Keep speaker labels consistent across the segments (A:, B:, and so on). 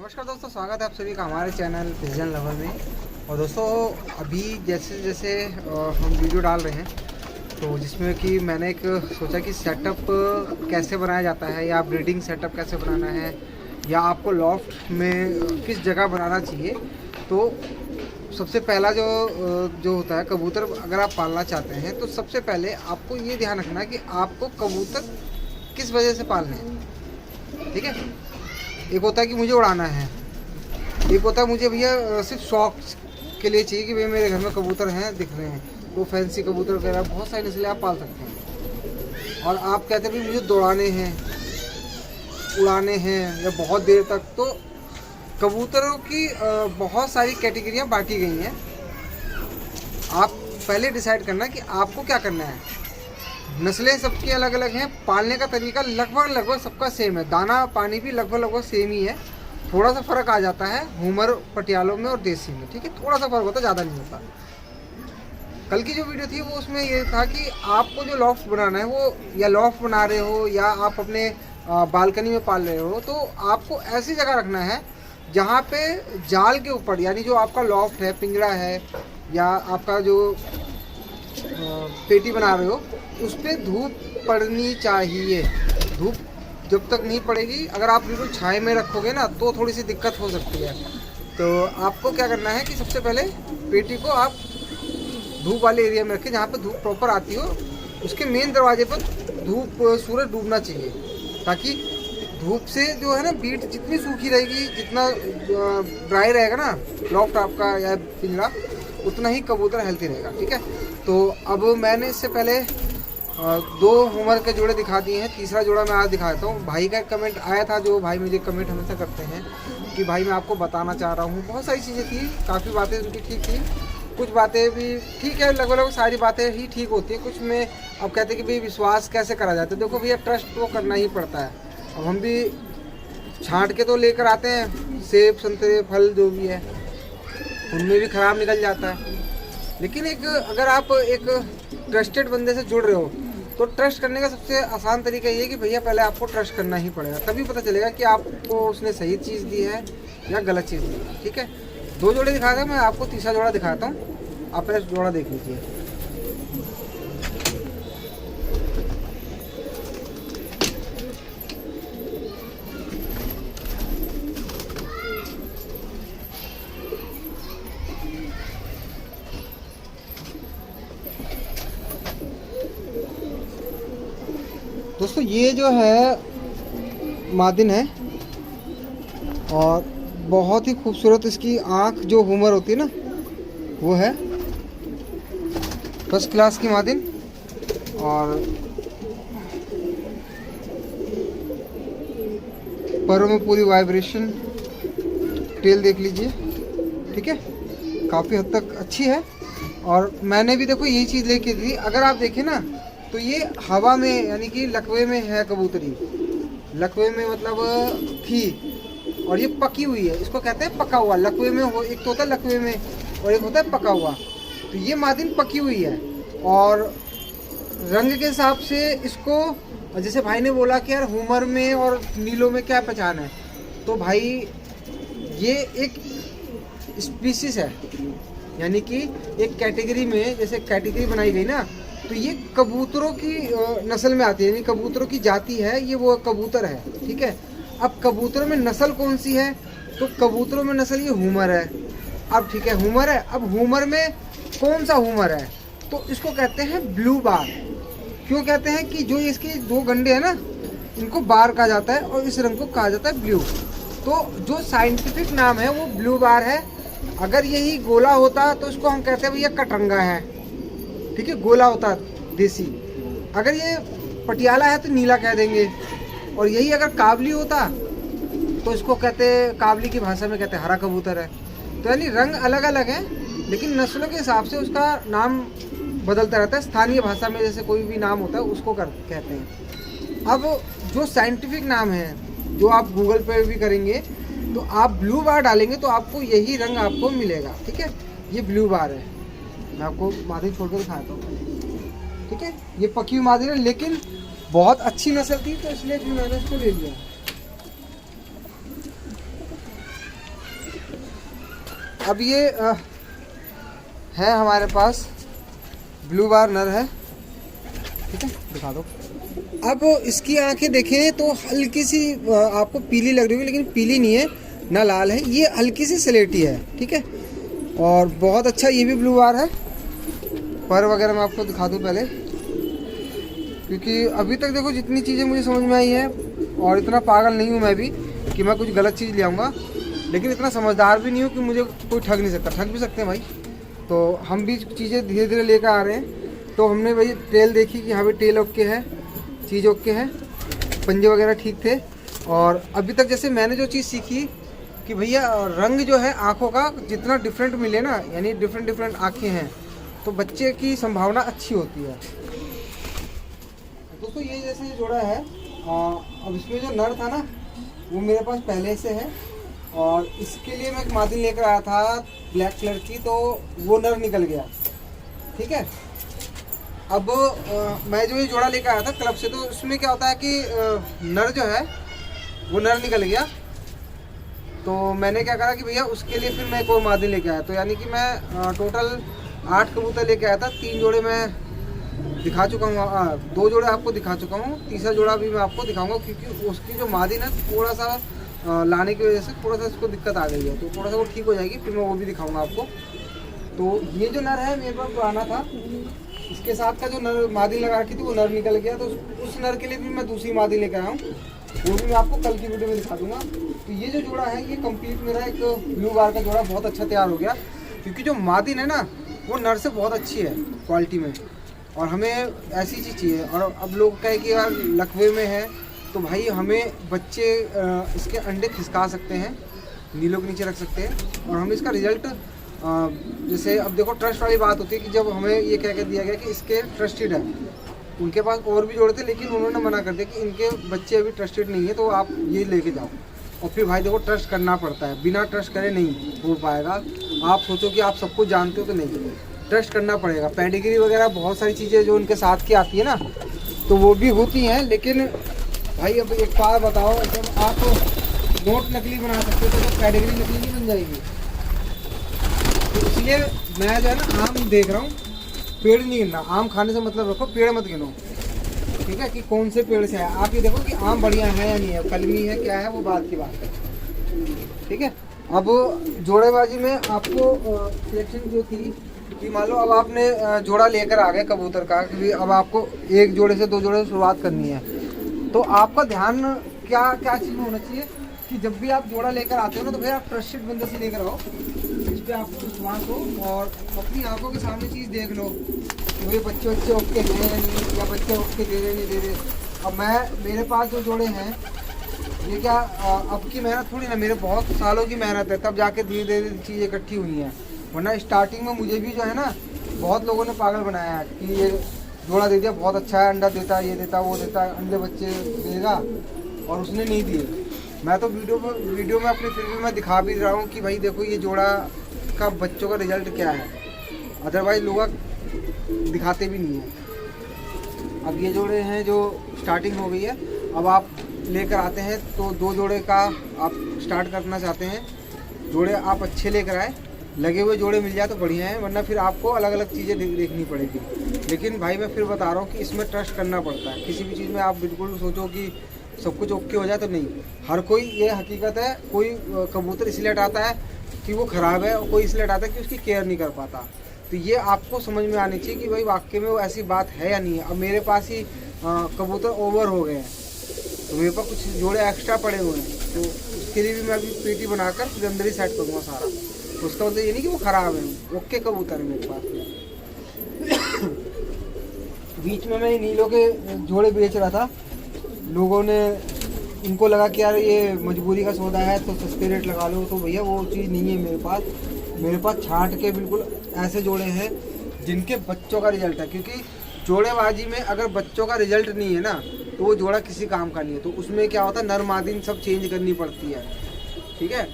A: नमस्कार दोस्तों, स्वागत है आप सभी का हमारे चैनल पिजन लवर में। और दोस्तों अभी जैसे जैसे हम वीडियो डाल रहे हैं तो जिसमें कि मैंने एक सोचा कि सेटअप कैसे बनाया जाता है या ब्रीडिंग सेटअप कैसे बनाना है या आपको लॉफ्ट में किस जगह बनाना चाहिए। तो सबसे पहला जो होता है, कबूतर अगर आप पालना चाहते हैं तो सबसे पहले आपको ये ध्यान रखना है कि आपको कबूतर किस वजह से पालने हैं। ठीक है, एक होता है कि मुझे उड़ाना है, एक होता है मुझे भैया सिर्फ शौक के लिए चाहिए कि भैया मेरे घर में कबूतर हैं, दिख रहे हैं, तो फैंसी कबूतर वगैरह बहुत सारी नस्लें आप पाल सकते हैं। और आप कहते हैं भी मुझे दौड़ाने हैं, उड़ाने हैं या बहुत देर तक, तो कबूतरों की बहुत सारी कैटेगरियाँ बांटी गई हैं। आप पहले डिसाइड करना कि आपको क्या करना है। नस्लें सबकी अलग अलग हैं, पालने का तरीका लगभग सबका सेम है, दाना पानी भी लगभग सेम ही है। थोड़ा सा फ़र्क आ जाता है हुमर पटियालों में और देसी में। ठीक है, थोड़ा सा फ़र्क होता है, ज़्यादा नहीं होता। कल की जो वीडियो थी वो उसमें ये था कि आपको जो लॉफ्ट बनाना है वो या लॉफ्ट बना रहे हो या आप अपने बालकनी में पाल रहे हो, तो आपको ऐसी जगह रखना है जहाँ पे जाल के ऊपर, यानी जो आपका लॉफ्ट है, पिंजरा है या आपका जो पेटी बना रहे हो, उस पर धूप पड़नी चाहिए। धूप जब तक नहीं पड़ेगी, अगर आप बिल्कुल छाए में रखोगे ना तो थोड़ी सी दिक्कत हो सकती है। तो आपको क्या करना है कि सबसे पहले पेटी को आप धूप वाले एरिया में रखें जहाँ पर धूप प्रॉपर आती हो। उसके मेन दरवाजे पर सूरज डूबना चाहिए, ताकि धूप से जो है ना बीट जितनी सूखी रहेगी, जितना ड्राई रहेगा ना लॉफ्ट आपका या पिंजरा, उतना ही कबूतर हेल्थी रहेगा। ठीक है, तो अब मैंने इससे पहले 2 हुमर के जोड़े दिखा दिए हैं, तीसरा जोड़ा मैं आज दिखा देता हूँ। भाई का कमेंट आया था, जो भाई मुझे कमेंट हमेशा करते हैं कि भाई मैं आपको बताना चाह रहा हूँ। बहुत सारी चीज़ें थी, काफ़ी बातें उनकी ठीक थी, कुछ बातें भी ठीक है, लगभग सारी बातें ही ठीक होती हैं। कुछ में अब कहते हैं कि भाई विश्वास कैसे करा जाता है। देखो भैया, ट्रस्ट तो करना ही पड़ता है। अब हम भी छांट के तो लेकर आते हैं, सेब संतरे फल जो भी है, उनमें भी ख़राब निकल जाता है। लेकिन अगर आप एक ट्रस्टेड बंदे से जुड़ रहे हो तो ट्रस्ट करने का सबसे आसान तरीका ये है कि भैया पहले आपको ट्रस्ट करना ही पड़ेगा, तभी पता चलेगा कि आपको उसने सही चीज़ दी है या गलत चीज़ दी है। ठीक है, 2 जोड़े दिखाया था, मैं आपको तीसरा जोड़ा दिखाता हूँ। आप पहले जोड़ा देख लीजिए। दोस्तों ये जो है मादिन है और बहुत ही खूबसूरत इसकी आँख जो हुमर होती है ना, वो है फर्स्ट क्लास की मादिन। और पैरों में पूरी वाइब्रेशन, टेल देख लीजिए। ठीक है, काफ़ी हद तक अच्छी है। और मैंने भी देखो यही चीज़ लेके दी। अगर आप देखें ना तो ये हवा में, यानी कि लकवे में है कबूतरी, लकवे में मतलब थी, और ये पकी हुई है। इसको कहते हैं पका हुआ। लकवे में हो, एक तो होता है लकवे में और एक होता है पका हुआ। तो ये मादिन पकी हुई है। और रंग के हिसाब से इसको, जैसे भाई ने बोला कि यार हुमर में और नीलों में क्या पहचान है, तो भाई ये एक स्पीसीज है, यानी कि एक कैटेगरी में, जैसे कैटेगरी बनाई गई ना, तो ये कबूतरों की नस्ल में आती है, यानी कबूतरों की जाति है ये, वो कबूतर है। ठीक है, अब कबूतरों में नस्ल कौन सी है, तो कबूतरों में नस्ल ये हुमर है। अब ठीक है, हुमर है। अब हुमर में कौन सा हुमर है, तो इसको कहते हैं ब्लू बार। क्यों कहते हैं कि जो इसके 2 गंडे हैं ना, इनको बार कहा जाता है और इस रंग को कहा जाता है ब्लू। तो जो साइंटिफिक नाम है वो ब्लू बार है। अगर यही गोला होता तो इसको हम कहते हैं भैया कटरंगा है। ठीक है, गोला होता देसी। अगर ये पटियाला है तो नीला कह देंगे। और यही अगर काबली होता तो इसको कहते, काबली की भाषा में कहते हैं हरा कबूतर है। तो यानी रंग अलग अलग है, लेकिन नस्लों के हिसाब से उसका नाम बदलता रहता है। स्थानीय भाषा में जैसे कोई भी नाम होता है उसको कहते हैं। अब जो साइंटिफिक नाम है, जो आप गूगल पे भी करेंगे तो आप ब्लू बार डालेंगे तो आपको यही रंग आपको मिलेगा। ठीक है, ये ब्लू बार है। मैं आपको मादिन छोड़ कर दिखाता हूँ। ठीक है, ये पकी हुई मादिन है, लेकिन बहुत अच्छी नस्ल थी, तो इसलिए मैंने इसको ले लिया। अब ये है हमारे पास ब्लू बार नर है, ठीक है, दिखा दो। अब इसकी आंखें देखें तो हल्की सी आपको पीली लग रही होगी, लेकिन पीली नहीं है ना लाल है, ये हल्की सी स्लेटी है, ठीक है। और बहुत अच्छा ये भी ब्लू बार है। पर वगैरह मैं आपको दिखा दूं पहले, क्योंकि अभी तक देखो जितनी चीज़ें मुझे समझ में आई है, और इतना पागल नहीं हूँ मैं भी कि मैं कुछ गलत चीज़ ले आऊँगा, लेकिन इतना समझदार भी नहीं हूँ कि मुझे कोई ठग नहीं सकता। ठग भी सकते हैं भाई, तो हम भी चीज़ें धीरे धीरे लेकर आ रहे हैं। तो हमने भाई टेल देखी कि हाँ भाई टेल ओके है, चीज़ ओके है, पंजे वगैरह ठीक थे। और अभी तक जैसे मैंने जो चीज़ सीखी कि भैया रंग जो है आँखों का जितना डिफरेंट मिले ना, यानी डिफरेंट आँखें हैं, तो बच्चे की संभावना अच्छी होती है। दोस्तों ये जैसे जोड़ा है, अब इसमें जो नर था ना वो मेरे पास पहले से है, और इसके लिए मैं एक मादिन लेकर आया था ब्लैक कलर की, तो वो नर निकल गया, ठीक है। अब मैं जो ये जोड़ा लेकर आया था क्लब से, तो उसमें क्या होता है कि नर जो है वो नर निकल गया। तो मैंने क्या करा कि भैया उसके लिए फिर मैं कोई मादिन लेके आया, तो यानी कि मैं टोटल 8 कबूतर लेके आया था। 3 जोड़े मैं दिखा चुका हूँ, 2 जोड़े आपको दिखा चुका हूँ, तीसरा जोड़ा भी मैं आपको दिखाऊंगा, क्योंकि उसकी जो मादिन है थोड़ा सा लाने की वजह से थोड़ा सा उसको दिक्कत आ गई है, तो थोड़ा सा वो ठीक हो जाएगी, फिर मैं वो भी दिखाऊंगा आपको। तो ये जो नर है मेरे पास पुराना था, इसके साथ का जो नर मादी लगा रखी थी वो नर निकल गया, तो उस नर के लिए भी मैं दूसरी मादी लेकर आया हूँ, वो भी मैं आपको कल की वीडियो में दिखा दूंगा। तो ये जो जोड़ा है ये कंप्लीट मेरा एक ब्लू बार का जोड़ा बहुत अच्छा तैयार हो गया, क्योंकि जो मादिन है ना वो नर से बहुत अच्छी है क्वालिटी में, और हमें ऐसी चीज़ चाहिए। और अब लोग कहें कि यार लकवे में है, तो भाई हमें बच्चे इसके अंडे खिसका सकते हैं, नीलों के नीचे रख सकते हैं, और हम इसका रिजल्ट जैसे अब देखो ट्रस्ट वाली बात होती है कि जब हमें ये कह के दिया गया कि इसके ट्रस्टेड है, उनके पास और भी जोड़े थे, लेकिन उन्होंने मना कर दिया कि इनके बच्चे अभी ट्रस्टेड नहीं है, तो आप ये लेके जाओ। और फिर भाई देखो ट्रस्ट करना पड़ता है, बिना ट्रस्ट करे नहीं हो पाएगा। आप सोचो कि आप सब कुछ जानते हो, तो नहीं, ट्रस्ट करना पड़ेगा। पेडिग्री वगैरह बहुत सारी चीज़ें जो उनके साथ की आती है ना, तो वो भी होती हैं, लेकिन भाई अब एक बात बताओ, जब आप नोट नकली बना सकते हो तो पेडिग्री नकली नहीं बन जाएगी। तो इसलिए मैं जो है ना आम देख रहा हूँ, पेड़ नहीं गिनना, आम खाने से मतलब रखो, पेड़ मत गिनो, ठीक है, कि कौन से पेड़ से है। आप ये देखो कि आम बढ़िया है या नहीं है, कलमी है क्या है, वो बात की बात है, ठीक है। अब जोड़ेबाजी में आपको सिलेक्शन जो थी कि मान लो अब आपने जोड़ा लेकर आ गए कबूतर का, कि अब आपको 1 जोड़े से 2 जोड़े से शुरुआत करनी है, तो आपका ध्यान क्या क्या चीज़ में होना चाहिए कि जब भी आप जोड़ा लेकर आते हो ना, तो भाई आप ट्रस्टेड बंदे से लेकर आओ, इस पर आपको विश्वास हो, और अपनी आंखों के सामने चीज़ देख लो कि भाई बच्चे ओके हैं नहीं, या बच्चे ओके दे रहे नहीं दे रहे। अब मेरे पास जो जोड़े हैं ये क्या अब की मेहनत थोड़ी ना, मेरे बहुत सालों की मेहनत है, तब जाके धीरे धीरे चीज़ इकट्ठी हुई हैं। वरना स्टार्टिंग में मुझे भी जो है ना बहुत लोगों ने पागल बनाया है कि ये जोड़ा दे दिया, बहुत अच्छा है, अंडा देता है, ये देता वो देता है, अंडे बच्चे देगा, और उसने नहीं दिए। मैं तो वीडियो में अपनी फिर भी मैं दिखा भी रहा हूँ कि भाई देखो ये जोड़ा का बच्चों का रिजल्ट क्या है, अदरवाइज लोग दिखाते भी नहीं है। अब ये जोड़े हैं जो स्टार्टिंग हो गई है, अब आप लेकर आते हैं तो 2 जोड़े का आप स्टार्ट करना चाहते हैं, जोड़े आप अच्छे लेकर आए, लगे हुए जोड़े मिल जाए तो बढ़िया है, वरना फिर आपको अलग अलग चीज़ें देखनी पड़ेगी। लेकिन भाई मैं फिर बता रहा हूँ कि इसमें ट्रस्ट करना पड़ता है। किसी भी चीज़ में आप बिल्कुल सोचो कि सब कुछ ओके हो जाए तो नहीं। हर कोई, ये हकीकत है, कोई कबूतर इसलिए हटाता है कि वो ख़राब है, और कोई इसलिए हटाता है कि उसकी केयर नहीं कर पाता। तो ये आपको समझ में आनी चाहिए कि भाई वाकई में वो ऐसी बात है या नहीं है। अब मेरे पास ही कबूतर ओवर हो गए हैं, तो मेरे पास कुछ जोड़े एक्स्ट्रा पड़े हुए हैं, तो उसके लिए भी मैं अभी पेटी बनाकर फिर अंदर ही सेट करूँगा सारा। तो उसका मतलब ये नहीं कि वो ख़राब है, ओके कबूतर है मेरे पास में। बीच में मैं नीलों के जोड़े बेच रहा था, लोगों ने, इनको लगा कि यार ये मजबूरी का सौदा है तो सस्ते रेट लगा लो, तो भैया वो चीज़ नहीं है मेरे पास छांट के बिल्कुल ऐसे जोड़े हैं जिनके बच्चों का रिजल्ट है। क्योंकि जोड़ेबाजी में अगर बच्चों का रिजल्ट नहीं है ना, तो वो जोड़ा किसी काम का नहीं है। तो उसमें क्या होता है, नर मादिन सब चेंज करनी पड़ती है, ठीक है।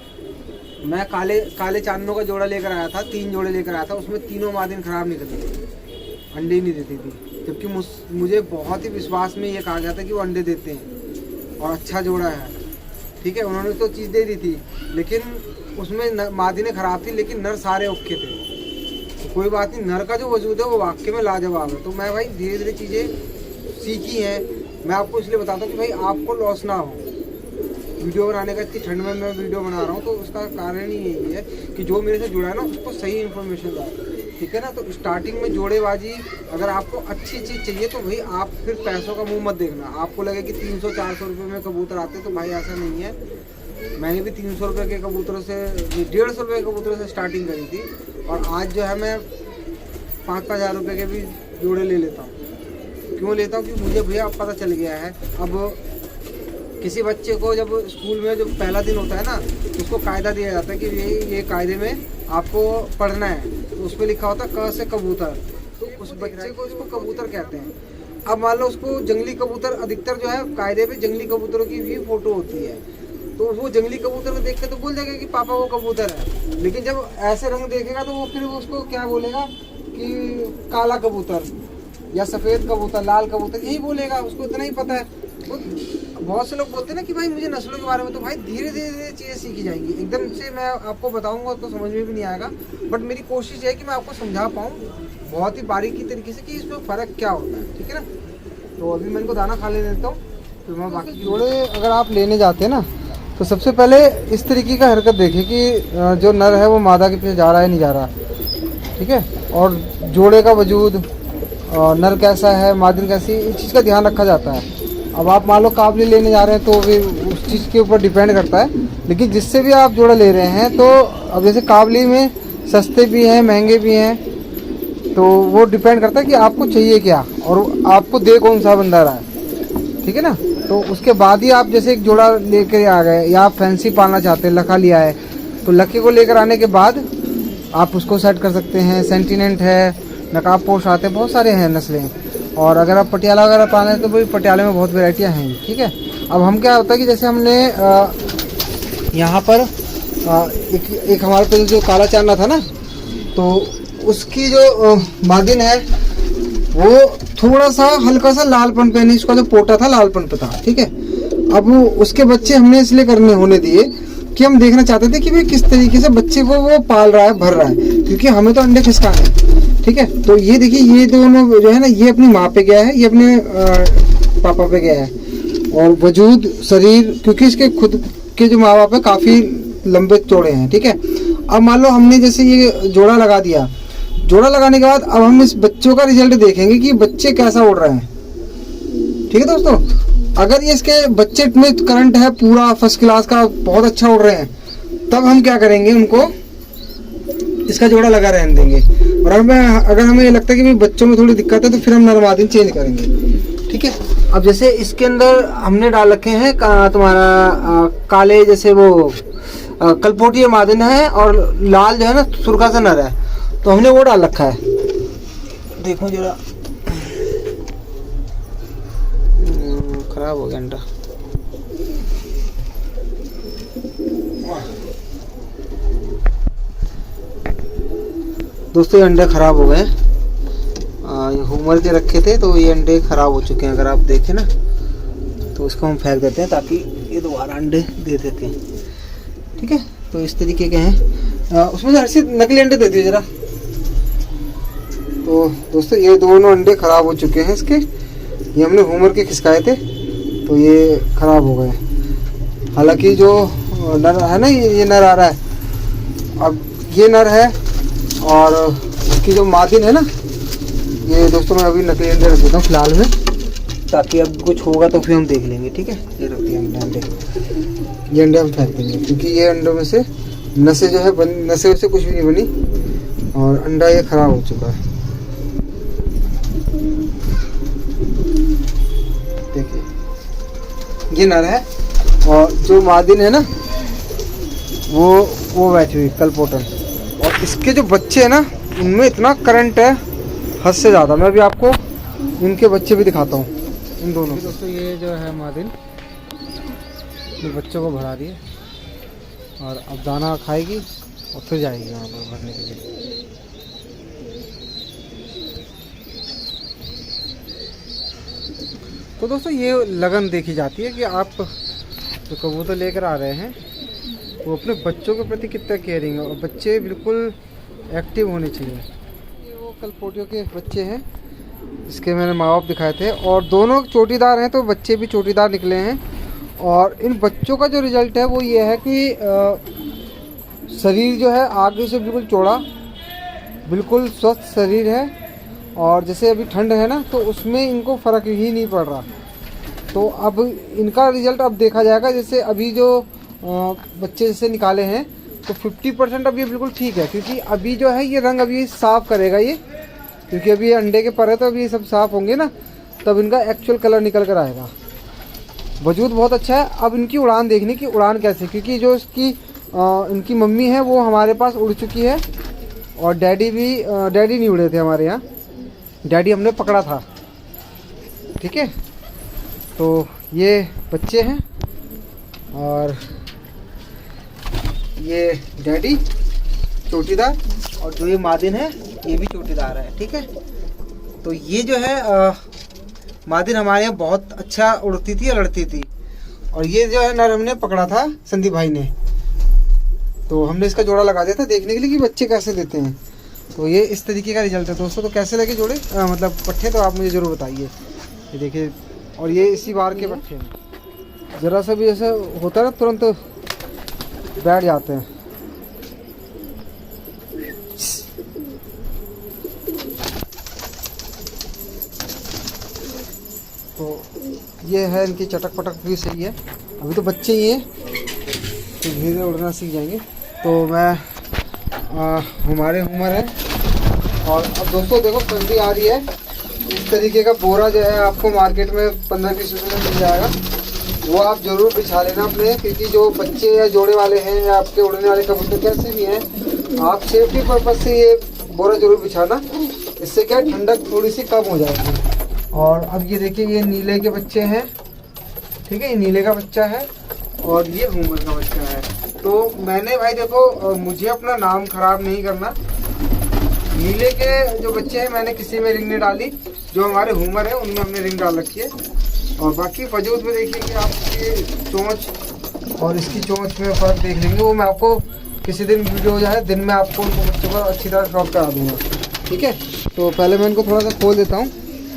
A: मैं काले चांदनों का जोड़ा लेकर आया था, 3 जोड़े लेकर आया था, उसमें तीनों मादिन खराब निकली थी, अंडे नहीं देती थी, जबकि मुझे बहुत ही विश्वास में ये कहा गया था कि वो अंडे देते हैं और अच्छा जोड़ा है, ठीक है। उन्होंने तो चीज़ दे दी थी, लेकिन उसमें मादी ने खराब थी, लेकिन नर सारे ओके थे। तो कोई बात नहीं, नर का जो वजूद है वो वाकई में लाजवाब है। तो मैं भाई धीरे धीरे चीज़ें सीखी हैं। मैं आपको इसलिए बताता हूँ कि भाई आपको लॉस ना हो। वीडियो बनाने का इतनी ठंड में मैं वीडियो बना रहा हूँ, तो उसका कारण ही यही है कि जो मेरे से जुड़ा है ना उसको सही इन्फॉर्मेशन दो, ठीक है ना। तो स्टार्टिंग में जोड़ेबाजी अगर आपको अच्छी चीज़ चाहिए तो भाई आप फिर पैसों का मुंह मत देखना। आपको लगे कि 300-400 रुपये में कबूतर आते, तो भाई ऐसा नहीं है। मैंने भी 300 रुपये के कबूतरों से, 150 रुपये के कबूतरों से स्टार्टिंग करी थी, और आज जो है मैं 5-5 हज़ार रुपये के भी जोड़े ले लेता हूँ। क्यों लेता हूँ? क्योंकि मुझे भैया अब पता चल गया है। अब किसी बच्चे को जब स्कूल में जब पहला दिन होता है ना, तो उसको कायदा दिया जाता है कि ये कायदे में आपको पढ़ना है। तो उस पर लिखा होता है क से कबूतर, तो उस बच्चे को इसको कबूतर कहते हैं। अब मान लो उसको जंगली कबूतर, अधिकतर जो है कायदे पे जंगली कबूतरों की भी फोटो होती है, तो वो जंगली कबूतर को देख के तो बोल देगा कि पापा वो कबूतर है। लेकिन जब ऐसे रंग देखेगा तो वो फिर उसको क्या बोलेगा कि काला कबूतर या सफ़ेद कबूतर, लाल कबूतर, यही बोलेगा। उसको इतना ही पता है। बहुत से लोग बोलते हैं ना कि भाई मुझे नस्लों के बारे में, तो भाई धीरे धीरे चीज़ें सीखी जाएंगी। एकदम से मैं आपको बताऊंगा तो समझ में भी नहीं आएगा, बट मेरी कोशिश है कि मैं आपको समझा पाऊँ बहुत ही बारीकी तरीके से कि इसमें फ़र्क क्या होता है, ठीक है ना। तो अभी मैं इनको दाना खा ले देता हूँ, फिर मैं बाकी जोड़े अगर आप लेने जाते हैं ना, तो सबसे पहले इस तरीके का हरकत देखें कि जो नर है वो मादा के पीछे जा रहा है नहीं जा रहा, ठीक है। और जोड़े का वजूद, नर कैसा है, मादिन कैसी, इस चीज़ का ध्यान रखा जाता है। अब आप मान लो काबली लेने जा रहे हैं तो भी उस चीज़ के ऊपर डिपेंड करता है। लेकिन जिससे भी आप जोड़ा ले रहे हैं, तो अब जैसे काबली में सस्ते भी हैं, महंगे भी हैं, तो वो डिपेंड करता है कि आपको चाहिए क्या और आपको दे कौन सा बंदा रहा है, ठीक है ना। तो उसके बाद ही आप जैसे एक जोड़ा लेकर आ गए, या आप फैंसी पालना चाहते हैं, लखा लिया है, तो लखे को लेकर आने के बाद आप उसको सेट कर सकते हैं। सेंटिनेंट है, नकाब पोश आते हैं, बहुत सारे हैं नस्लें। और अगर आप पटियाला वगैरह पाले हैं तो भाई पटियाले में बहुत वैरायटियाँ हैं, ठीक है। अब हम क्या होता है कि जैसे हमने यहाँ पर एक हमारे पास जो काला चांदा था ना, तो उसकी जो मादिन है वो थोड़ा सा हल्का सा लालपन पे, नहीं उसका जो पोटा था लालपन पे था, ठीक है। अब उसके बच्चे हमने इसलिए होने दिए कि हम देखना चाहते थे कि भाई किस तरीके से बच्चे को वो पाल रहा है, भर रहा है, क्योंकि हमें तो अंडे खिसकाने हैं, ठीक है। तो ये देखिए, ये दोनों जो है ना, ये अपनी माँ पे गया है, ये अपने पापा पे गया है। और वजूद, शरीर, क्योंकि इसके खुद के जो माँ बाप है काफ़ी लंबे चौड़े हैं, ठीक है। अब मान लो हमने जैसे ये जोड़ा लगा दिया, जोड़ा लगाने के बाद अब हम इस बच्चों का रिजल्ट देखेंगे कि बच्चे कैसा उड़ रहे हैं, ठीक है दोस्तों। अगर ये इसके बच्चे में करंट है पूरा फर्स्ट क्लास का, बहुत अच्छा उड़ रहे हैं, तब हम क्या करेंगे, उनको इसका जोड़ा लगा रहने देंगे। और अगर हमें ये लगता है कि बच्चों में थोड़ी दिक्कत है, तो फिर हम नरमादिन चेंज करेंगे, ठीक है। अब जैसे इसके अंदर हमने डाल रखे हैं तुम्हारा काले, जैसे वो कलपोटी मादिन है, और लाल जो है ना सुरखा सा नर है, तो हमने वो डाल रखा है। देखो जरा, खराब हो गया अंडा। दोस्तों ये अंडे ख़राब हो गए, हुमर के रखे थे, तो ये अंडे ख़राब हो चुके हैं। अगर आप देखें ना, तो इसको हम फेंक देते हैं ताकि ये दोबारा अंडे दे देते हैं, ठीक है। तो इस तरीके के हैं, उसमें से हर चीज़ नकली अंडे दे दिए ज़रा। तो दोस्तों ये दोनों अंडे ख़राब हो चुके हैं इसके, ये हमने हुमर के खिसकाए थे, तो ये ख़राब हो गए। हालांकि जो नर है ना, ये नर आ रहा है, अब ये नर है, और इसकी जो मादिन है ना, ये दोस्तों मैं अभी नकली अंडे रख देता हूँ फिलहाल में, ताकि अब कुछ होगा तो फिर हम देख लेंगे, ठीक है। ये रख दिए हमने अंडे, ये अंडे हम फेंक देंगे, क्योंकि ये अंडों में से नसें जो है नसें से कुछ भी नहीं बनी, और अंडा ये ख़राब हो चुका है। देखिए ये नर है, और जो मादिन है ना वो बैठी हुई कलपोटन। और इसके जो बच्चे हैं ना, उनमें इतना करंट है हद से ज़्यादा। मैं अभी आपको इनके बच्चे भी दिखाता हूँ, इन दोनों। दोस्तों ये जो है मादिन, ये बच्चों को भरा दिए, और अब दाना खाएगी और फिर जाएगी वहाँ पर भरने के लिए। तो दोस्तों ये लगन देखी जाती है कि आप जो कबूतर लेकर आ रहे हैं, वो अपने बच्चों के प्रति कितना केयरिंग है, और बच्चे बिल्कुल एक्टिव होने चाहिए। ये वो कलपोटियों के बच्चे हैं, इसके मैंने माँ बाप दिखाए थे, और दोनों चोटीदार हैं, तो बच्चे भी चोटीदार निकले हैं। और इन बच्चों का जो रिज़ल्ट है वो ये है कि शरीर जो है आगे से बिल्कुल चौड़ा, बिल्कुल स्वस्थ शरीर है। और जैसे अभी ठंड है ना, तो उसमें इनको फ़र्क ही नहीं पड़ रहा। तो अब इनका रिज़ल्ट अब देखा जाएगा। जैसे अभी जो बच्चे जैसे निकाले हैं, तो 50% अब ये बिल्कुल ठीक है, क्योंकि अभी जो है ये रंग अभी साफ़ करेगा ये, क्योंकि अभी ये अंडे के पर है, तो अभी ये सब साफ़ होंगे ना, तब इनका एक्चुअल कलर निकल कर आएगा। वजूद बहुत अच्छा है। अब इनकी उड़ान देखने की, उड़ान कैसे, क्योंकि जो इसकी इनकी मम्मी है वो हमारे पास उड़ चुकी है, और डैडी नहीं उड़े थे हमारे यहाँ, डैडी हमने पकड़ा था। ठीक है, तो ये बच्चे हैं, और ये डैडी चोटीदार, और जो ये मादिन है ये भी चोटीदार है। ठीक है, तो ये जो है मादिन हमारे यहाँ बहुत अच्छा उड़ती थी, लड़ती थी, और ये जो है नर हमने पकड़ा था संदीप भाई ने, तो हमने इसका जोड़ा लगा दिया था देखने के लिए कि बच्चे कैसे देते हैं। तो ये इस तरीके का रिजल्ट है दोस्तों। तो कैसे लगे जोड़े मतलब पट्ठे, तो आप मुझे ज़रूर बताइए। ये देखिए, और ये इसी बार के पट्ठे हैं, ज़रा सा भी ऐसा होता है ना तुरंत बैठ जाते हैं। तो ये है इनकी चटक पटक भी सही है। अभी तो बच्चे ही हैं, तो धीरे धीरे उड़ना सीख जाएंगे। तो मैं हमारे उम्र है, और अब दोस्तों देखो सर्दी आ रही है, इस तरीके का बोरा जो है आपको मार्केट में 15-20 रुपये में मिल जाएगा, वो आप ज़रूर बिछा लेना अपने, क्योंकि जो बच्चे या जोड़े वाले हैं या आपके उड़ने वाले कबूतर कैसे भी हैं, आप सेफ्टी पर्पज़ से ये बोरा ज़रूर बिछाना। इससे क्या ठंडक थोड़ी सी कम हो जाएगी। और अब ये देखिए, ये नीले के बच्चे हैं। ठीक है, ये नीले का बच्चा है, और ये हुमर का बच्चा है। तो मैंने भाई देखो, मुझे अपना नाम खराब नहीं करना। नीले के जो बच्चे हैं मैंने किसी में रिंग नहीं डाली, जो हमारे हुमर है उनमें हमने रिंग डाल रखी है। और बाकी वजूद में देखिए कि आपकी चोंच और इसकी चोंच में फ़र्क देख लेंगे, वो मैं आपको किसी दिन वीडियो जो है दिन में आपको उनको बच्चों को अच्छी तरह ड्रॉप करा दूँगा। ठीक है, तो पहले मैं इनको थोड़ा सा खोल देता हूँ,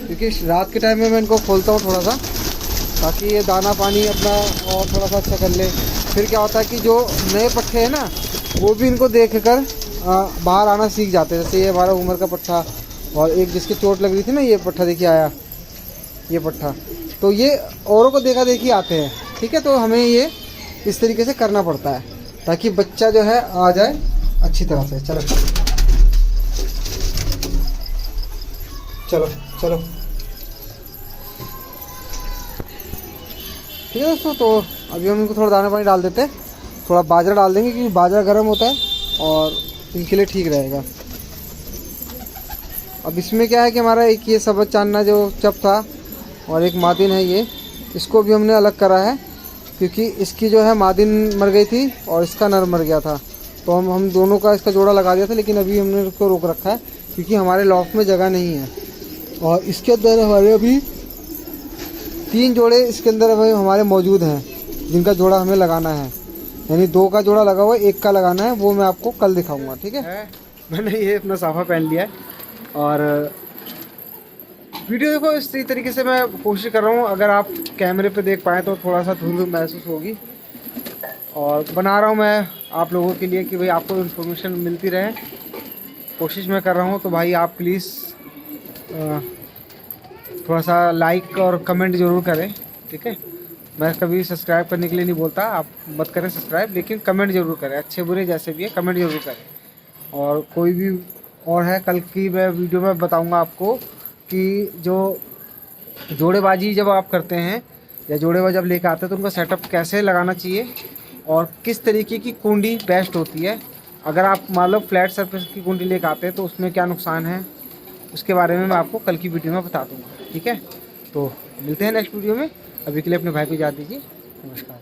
A: क्योंकि रात के टाइम में मैं इनको खोलता हूँ थोड़ा सा, ताकि ये दाना पानी अपना और थोड़ा सा अच्छा कर ले। फिर क्या होता है कि जो नए पट्ठे हैं ना, वो भी इनको देख कर बाहर आना सीख जाते हैं। जैसे ये हमारा उम्र का पट्ठा, और एक जिसकी चोट लग रही थी ना, ये पट्ठा देखिए आया, ये पट्ठा, तो ये औरों को देखा देखी आते हैं। ठीक है, तो हमें ये इस तरीके से करना पड़ता है, ताकि बच्चा जो है आ जाए अच्छी तरह से। चलो चलो चलो, ठीक है दोस्तों। तो अभी हम इनको थोड़ा दाना पानी डाल देते हैं, थोड़ा बाजरा डाल देंगे, क्योंकि बाजरा गर्म होता है और इनके लिए ठीक रहेगा। अब इसमें क्या है कि हमारा एक ये सबज चांदना जो चप था, और एक मादिन है, ये इसको भी हमने अलग करा है, क्योंकि इसकी जो है मादिन मर गई थी और इसका नर मर गया था। तो हम दोनों का इसका जोड़ा लगा दिया था, लेकिन अभी हमने उसको रोक रखा है, क्योंकि हमारे लॉफ्ट में जगह नहीं है। और इसके अंदर हमारे अभी 3 जोड़े इसके अंदर अभी हमारे मौजूद हैं, जिनका जोड़ा हमें लगाना है। यानी 2 का जोड़ा लगा हुआ है, 1 का लगाना है, वो मैं आपको कल दिखाऊंगा। ठीक है, मैंने ये अपना साफा पहन लिया है, और वीडियो देखो इस तरीके से मैं कोशिश कर रहा हूँ, अगर आप कैमरे पे देख पाएँ तो थोड़ा सा धुंध महसूस होगी। और बना रहा हूँ मैं आप लोगों के लिए कि भाई आपको इन्फॉर्मेशन मिलती रहे, कोशिश मैं कर रहा हूँ। तो भाई आप प्लीज़ थोड़ा सा लाइक और कमेंट ज़रूर करें। ठीक है, मैं कभी सब्सक्राइब करने के लिए नहीं बोलता, आप मत करें सब्सक्राइब, लेकिन कमेंट ज़रूर करें, अच्छे बुरे जैसे भी है कमेंट ज़रूर करें। और कोई भी और है, कल की मैं वीडियो में बताऊंगा आपको कि जो जोड़ेबाजी जब आप करते हैं या जोड़ेबाजी जब लेकर आते हैं, तो उनका सेटअप कैसे लगाना चाहिए और किस तरीके की कुंडी बेस्ट होती है। अगर आप मान लो फ्लैट सरफेस की कुंडी लेकर आते हैं तो उसमें क्या नुकसान है, उसके बारे में मैं आपको कल की वीडियो में बता दूँगा। ठीक है, तो मिलते हैं नेक्स्ट वीडियो में। अभी के लिए अपने भाई को इजाज़त दीजिए, नमस्कार।